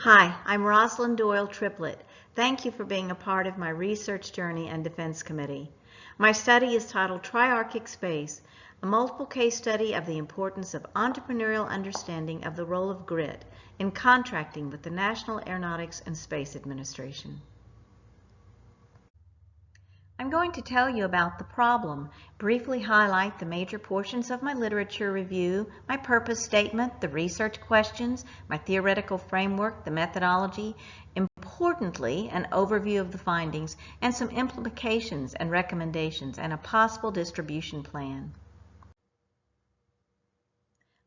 Hi, I'm Rosalind Doyle Triplett. Thank you for being a part of my research journey and defense committee. My study is titled Triarchic Space, a multiple case study of the importance of entrepreneurial understanding of the role of grit in contracting with the National Aeronautics and Space Administration. I'm going to tell you about the problem, briefly highlight the major portions of my literature review, my purpose statement, the research questions, my theoretical framework, the methodology, importantly, an overview of the findings, and some implications and recommendations, and a possible distribution plan.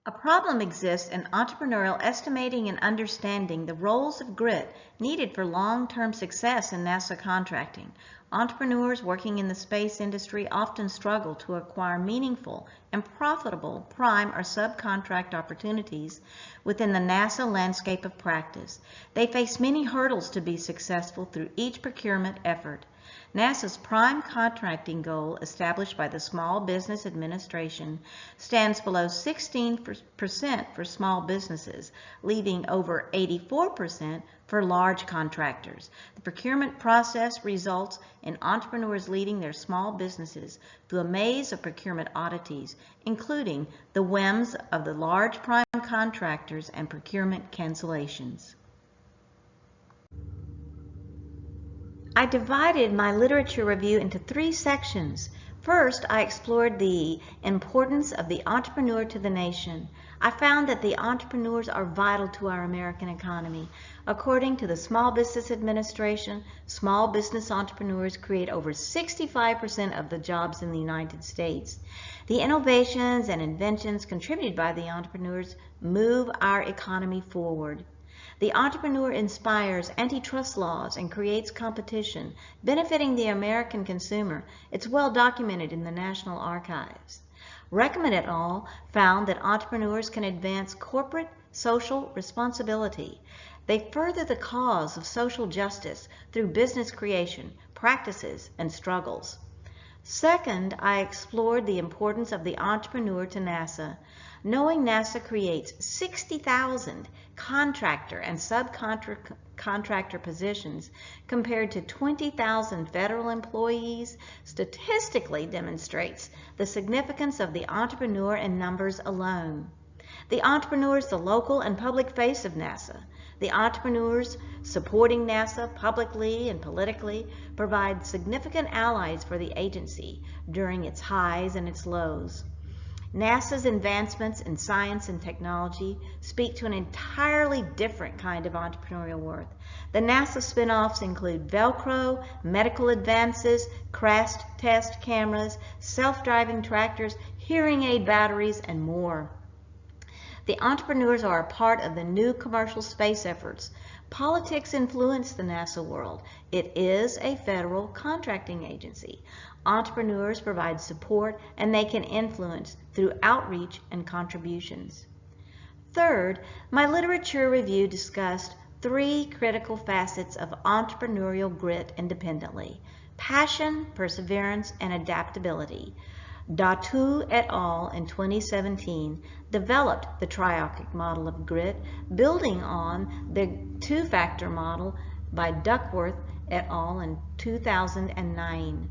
A problem exists in entrepreneurial estimating and understanding the roles of grit needed for long-term success in NASA contracting. Entrepreneurs working in the space industry often struggle to acquire meaningful and profitable prime or subcontract opportunities within the NASA landscape of practice. They face many hurdles to be successful through each procurement effort. NASA's prime contracting goal, established by the Small Business Administration, stands below 16% for small businesses, leaving over 84% for large contractors. The procurement process results in entrepreneurs leading their small businesses through a maze of procurement oddities, including the whims of the large prime contractors and procurement cancellations. I divided my literature review into three sections. First, I explored the importance of the entrepreneur to the nation. I found that the entrepreneurs are vital to our American economy. According to the Small Business Administration, small business entrepreneurs create over 65% of the jobs in the United States. The innovations and inventions contributed by the entrepreneurs move our economy forward. The entrepreneur inspires antitrust laws and creates competition, benefiting the American consumer. It's well documented in the National Archives. Reckiman et al. Found that entrepreneurs can advance corporate social responsibility. They further the cause of social justice through business creation, practices, and struggles. Second, I explored the importance of the entrepreneur to NASA. Knowing NASA creates 60,000 contractor and subcontractor positions compared to 20,000 federal employees statistically demonstrates the significance of the entrepreneur in numbers alone. The entrepreneur is the local and public face of NASA. The entrepreneurs supporting NASA publicly and politically provide significant allies for the agency during its highs and its lows. NASA's advancements in science and technology speak to an entirely different kind of entrepreneurial worth. The NASA spin-offs include Velcro, medical advances, crash test cameras, self-driving tractors, hearing aid batteries, and more. The entrepreneurs are a part of the new commercial space efforts. Politics influence the NASA world. It is a federal contracting agency. Entrepreneurs provide support and they can influence through outreach and contributions. Third, my literature review discussed three critical facets of entrepreneurial grit independently: passion, perseverance, and adaptability. Datu et al. In 2017 developed the Triarchic model of grit, building on the two-factor model by Duckworth et al. In 2009.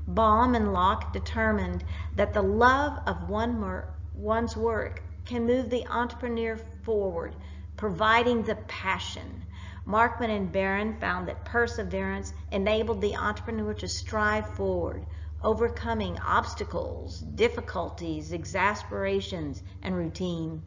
Baum and Locke determined that the love of one's work can move the entrepreneur forward, providing the passion. Markman and Barron found that perseverance enabled the entrepreneur to strive forward, overcoming obstacles, difficulties, exasperations, and routine.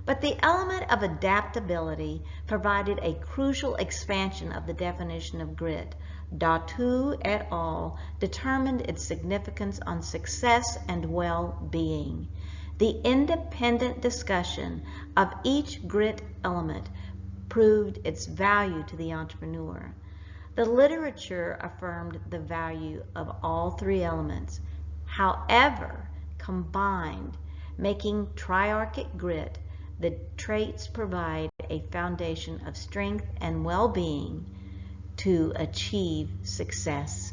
But the element of adaptability provided a crucial expansion of the definition of grit. Datu et al. Determined its significance on success and well-being. The independent discussion of each grit element proved its value to the entrepreneur. The literature affirmed the value of all three elements, however, combined, making triarchic grit, the traits provide a foundation of strength and well-being to achieve success.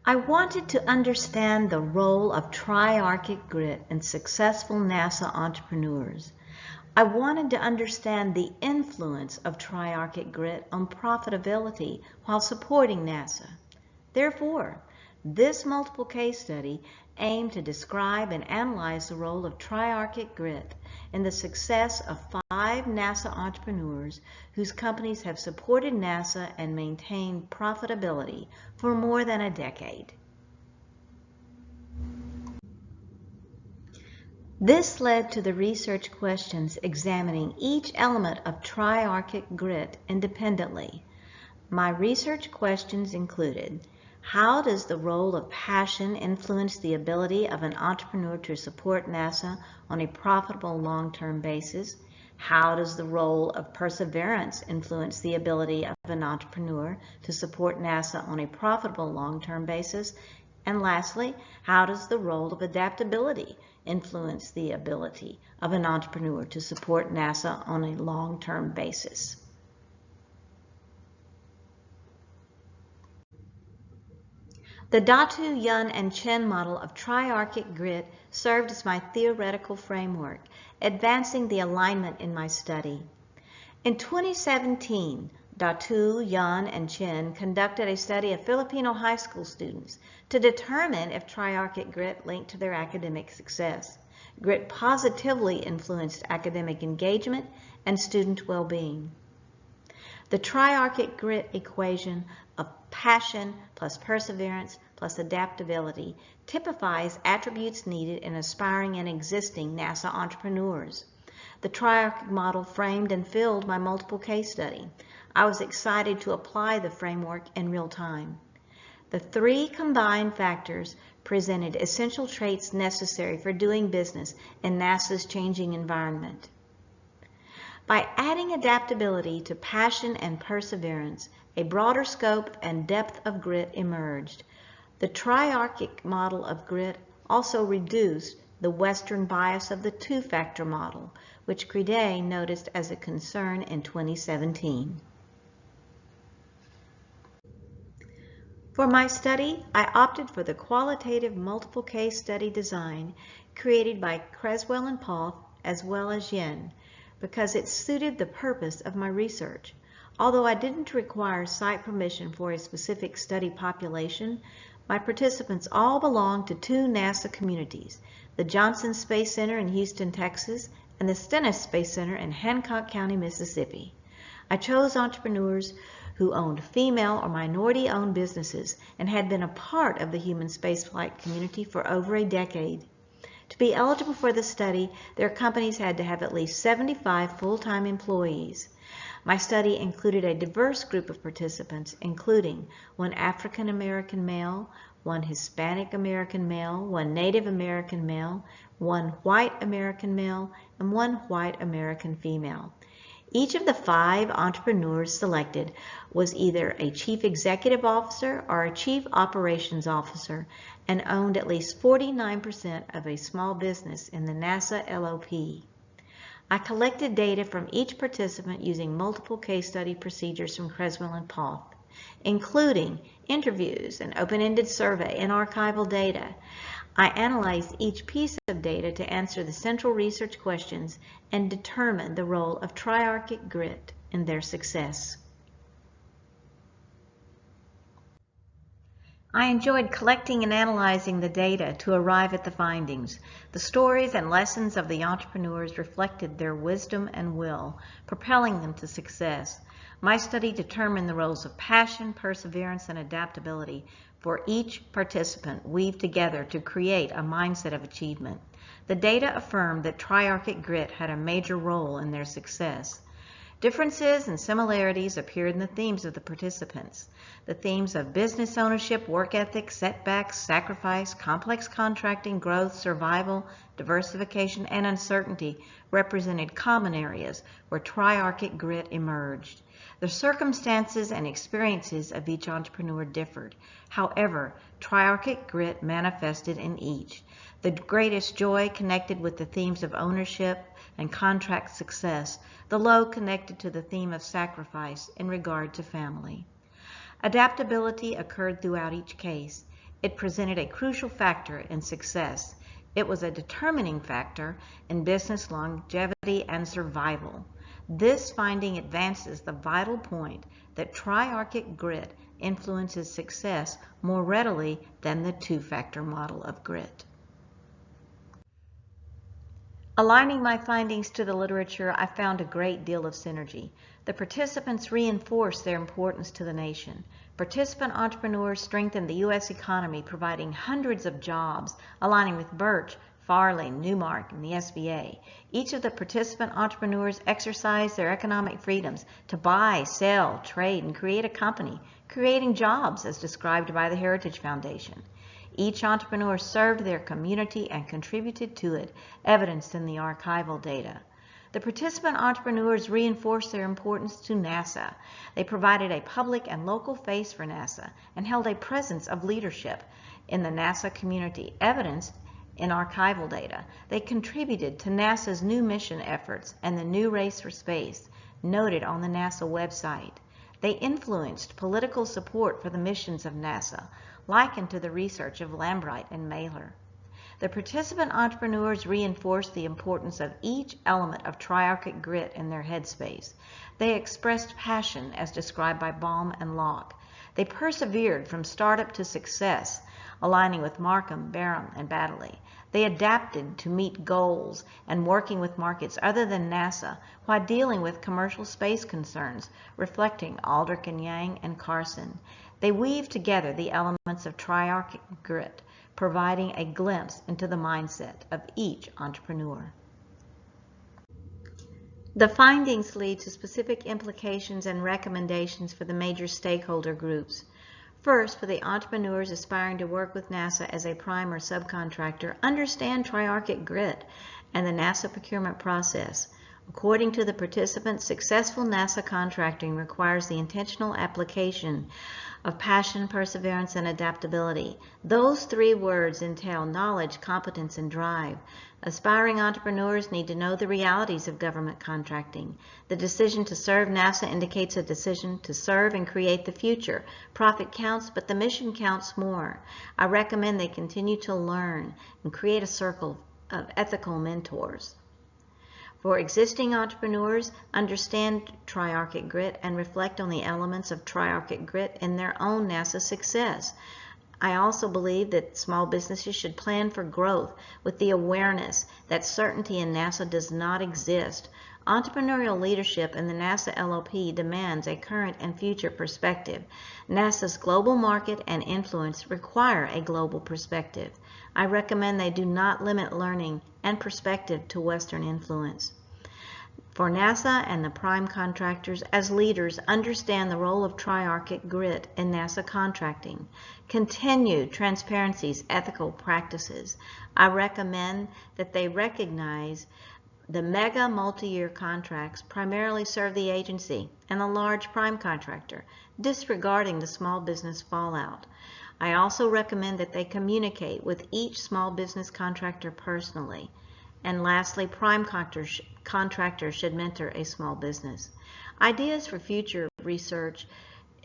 I wanted to understand the role of triarchic grit in successful NASA entrepreneurs. I wanted to understand the influence of triarchic grit on profitability while supporting NASA. Therefore, this multiple case study aimed to describe and analyze the role of triarchic grit in the success of 5 NASA entrepreneurs whose companies have supported NASA and maintained profitability for more than a decade. This led to the research questions examining each element of triarchic grit independently. My research questions included: how does the role of passion influence the ability of an entrepreneur to support NASA on a profitable long-term basis? How does the role of perseverance influence the ability of an entrepreneur to support NASA on a profitable long-term basis? And lastly, how does the role of adaptability influence the ability of an entrepreneur to support NASA on a long-term basis? The Datu, Yun, and Chen model of triarchic grit served as my theoretical framework, advancing the alignment in my study. In 2017, Datu, Yun, and Chen conducted a study of Filipino high school students to determine if triarchic grit linked to their academic success. Grit positively influenced academic engagement and student well-being. The triarchic grit equation of passion plus perseverance plus adaptability typifies attributes needed in aspiring and existing NASA entrepreneurs. The triarchic model framed and filled my multiple case study. I was excited to apply the framework in real time. The 3 combined factors presented essential traits necessary for doing business in NASA's changing environment. By adding adaptability to passion and perseverance, a broader scope and depth of grit emerged. The triarchic model of grit also reduced the Western bias of the 2-factor model, which Crede noticed as a concern in 2017. For my study, I opted for the qualitative multiple case study design created by Creswell and Poth as well as Yin, because it suited the purpose of my research. Although I didn't require site permission for a specific study population, my participants all belonged to 2 NASA communities, the Johnson Space Center in Houston, Texas, and the Stennis Space Center in Hancock County, Mississippi. I chose entrepreneurs who owned female or minority-owned businesses and had been a part of the human spaceflight community for over a decade. To be eligible for the study, their companies had to have at least 75 full-time employees. My study included a diverse group of participants, including 1 African American male, 1 Hispanic American male, 1 Native American male, 1 white American male, and 1 white American female. Each of the 5 entrepreneurs selected was either a chief executive officer or a chief operations officer and owned at least 49% of a small business in the NASA LOP. I collected data from each participant using multiple case study procedures from Creswell and Poth, including interviews, an open-ended survey, and archival data. I analyzed each piece of data to answer the central research questions and determine the role of triarchic grit in their success. I enjoyed collecting and analyzing the data to arrive at the findings. The stories and lessons of the entrepreneurs reflected their wisdom and will, propelling them to success. My study determined the roles of passion, perseverance, and adaptability for each participant weaved together to create a mindset of achievement. The data affirmed that triarchic grit had a major role in their success. Differences and similarities appeared in the themes of the participants. The themes of business ownership, work ethic, setbacks, sacrifice, complex contracting, growth, survival, diversification, and uncertainty represented common areas where triarchic grit emerged. The circumstances and experiences of each entrepreneur differed. However, triarchic grit manifested in each. The greatest joy connected with the themes of ownership and contract success, the low connected to the theme of sacrifice in regard to family. Adaptability occurred throughout each case. It presented a crucial factor in success. It was a determining factor in business longevity and survival. This finding advances the vital point that triarchic grit influences success more readily than the two-factor model of grit. Aligning my findings to the literature, I found a great deal of synergy. The participants reinforced their importance to the nation. Participant entrepreneurs strengthened the U.S. economy, providing hundreds of jobs, aligning with Birch, Farley, Newmark, and the SBA. Each of the participant entrepreneurs exercised their economic freedoms to buy, sell, trade, and create a company, creating jobs as described by the Heritage Foundation. Each entrepreneur served their community and contributed to it, evidenced in the archival data. The participant entrepreneurs reinforced their importance to NASA. They provided a public and local face for NASA and held a presence of leadership in the NASA community, evidenced in archival data. They contributed to NASA's new mission efforts and the new race for space, noted on the NASA website. They influenced political support for the missions of NASA, likened to the research of Lambright and Baylor. The participant entrepreneurs reinforced the importance of each element of triarchic grit in their headspace. They expressed passion as described by Baum and Locke. They persevered from startup to success, aligning with Markham, Barham, and Baddeley. They adapted to meet goals and working with markets other than NASA while dealing with commercial space concerns, reflecting Aldrich and Yang and Carson. They weave together the elements of triarchic grit, providing a glimpse into the mindset of each entrepreneur. The findings lead to specific implications and recommendations for the major stakeholder groups. First, for the entrepreneurs aspiring to work with NASA as a prime or subcontractor, understand triarchic grit and the NASA procurement process. According to the participants, successful NASA contracting requires the intentional application of passion, perseverance, and adaptability. Those three words entail knowledge, competence, and drive. Aspiring entrepreneurs need to know the realities of government contracting. The decision to serve NASA indicates a decision to serve and create the future. Profit counts, but the mission counts more. I recommend they continue to learn and create a circle of ethical mentors. For existing entrepreneurs, understand triarchic grit and reflect on the elements of triarchic grit in their own NASA success. I also believe that small businesses should plan for growth with the awareness that certainty in NASA does not exist. Entrepreneurial leadership in the NASA LOP demands a current and future perspective. NASA's global market and influence require a global perspective. I recommend they do not limit learning and perspective to Western influence. For NASA and the prime contractors, as leaders, understand the role of triarchic grit in NASA contracting. Continued transparency's ethical practices. I recommend that they recognize the mega multi-year contracts primarily serve the agency and the large prime contractor, disregarding the small business fallout. I also recommend that they communicate with each small business contractor personally. And lastly, prime contractors should mentor a small business. Ideas for future research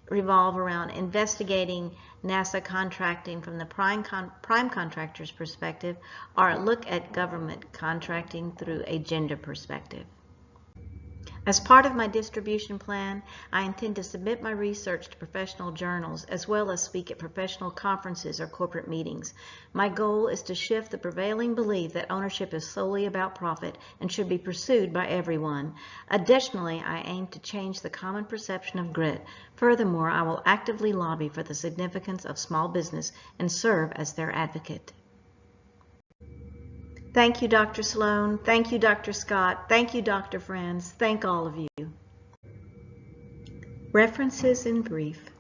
revolve around investigating NASA contracting from the prime contractor's perspective, or a look at government contracting through a gender perspective. As part of my distribution plan, I intend to submit my research to professional journals as well as speak at professional conferences or corporate meetings. My goal is to shift the prevailing belief that ownership is solely about profit and should be pursued by everyone. Additionally, I aim to change the common perception of grit. Furthermore, I will actively lobby for the significance of small business and serve as their advocate. Thank you, Dr. Sloan. Thank you, Dr. Scott. Thank you, Dr. Friends. Thank all of you. References in brief.